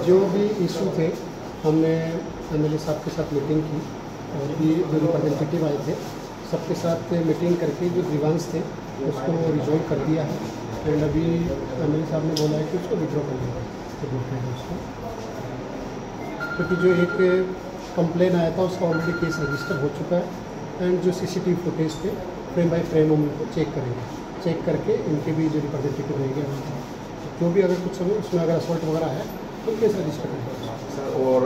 जो भी इशू थे हमने एमएलए साहब के साथ मीटिंग की और भी जो रिप्रेजेंटेटिव आए थे सबके साथ मीटिंग करके जो ग्रीवांस थे उसको रिजॉल्व कर दिया है। एंड अभी एमएलए साहब ने बोला है कि उसको विड्रॉ कर दिया उसको, क्योंकि जो एक कंप्लेन आया था उसका ऑलरेडी केस रजिस्टर हो चुका है। एंड जो सीसीटीवी फुटेज थे फ्रेम बाय फ्रेम हम उनको चेक करेंगे, चेक करके इनके भी जो रिप्रेजेंटेटिव रहेंगे जो भी अगर कुछ समय उसमें अगर असॉल्ट वगैरह है तो केस रजिस्टर करेंगे सर। और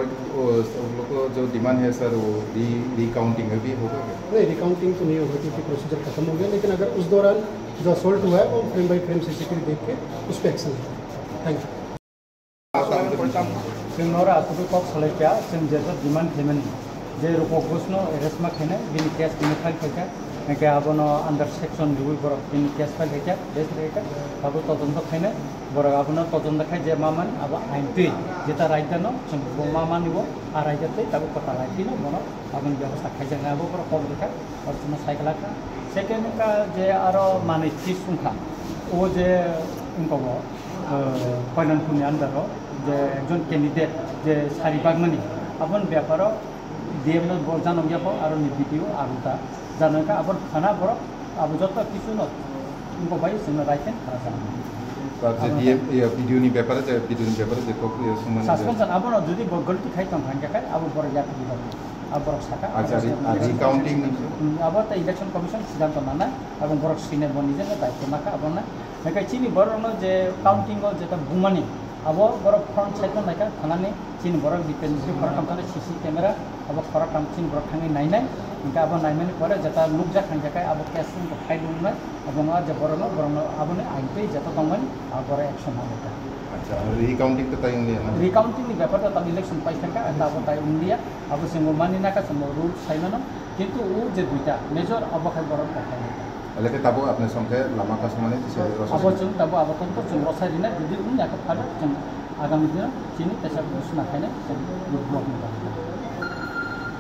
उन लोग को जो डिमांड है सर वो रिकाउंटिंग भी होगा क्या? नहीं, रिकाउंटिंग तो नहीं होगा क्योंकि प्रोसीजर खत्म हो गया, लेकिन अगर उस दौरान जो असॉल्ट हुआ है वो फ्रेम बाय फ्रेम सीसीटीवी देख के उस पर एक्शन लेंगे। Thank you. जोंनाव आसुदु कक सलायखा जों जेसा डिमांड पेमेंट जे रुपगुसनो एरेस्टमा खेने बिनि केस बिनि फाइल खेका एके आबनो अंडर सेक्शन 2 बर बिनि केस फाइल खेका बेस रेका बाबु तदন্ত खेने बर आबनो तदন্ত खाय जे मामान अब आइनति जेता राइटनो जों मामान निबो आ राइटते ताबु कथा राइटिनो बनो आबन व्यवस्था खाय जंगाबो बर कम देखा और तुम साइकल का सेकेंड का जे आरो माने फीस सुंखा ओ जे उनको फाइनान्सनि अंडर जे एकजन कैंडिडेट जे सारिबागमानि अपन व्यापारो डीएम जानो गयाबो आरो निबिटिओ आरुता जानोका अपन खाना बर अब जत किछु न उनको भाई जों राइटेन खाना जानो बात जे डीएम या वीडियोनि व्यापार जे को सुमन सस्पेंशन अब जदि गलती खाइ तम भांगाखाय अब बर या दिबो अब बर साका अच्छा रिकाउंटिंग अब त इलेक्शन कमिशन सिद्धांत माना अब बर सिनियर बनि जे दायित्व माका अब ना मेका चिनि बरनो जे काउंटिंग जेता बुमानि अब बर फ्रंट साइड में नायका थानानि चिन बर डिपेंड फर कामताने सीसी कैमरा अब फर काम चिन बर थांगि नायनाय इनका अब नायमानि परे जेता लुक जा खांजाखाय अब केस को फाइल दुमनाय अब मा जे बरनो अब ने आइनपे जेता दंमोन अब बर एक्शन हालेता। अच्छा रिकाउंटिंग तो ताई उंगलिया रिकाउंटिंग नि व्यापार त इलेक्शन पाइसका अब ताई उंगलिया अब सिंगो मानिनाका सम रूल साइननो किंतु उ जे दुइटा मेजर अब खाय बर खाय लेकिन तब अपने संख्या लम्बा का समय अब जों तब अब तंत्र जों रसायना जुदि उन याक फालो जों आगामी दिन चिनि तेसा सुना खायने जों ब्लक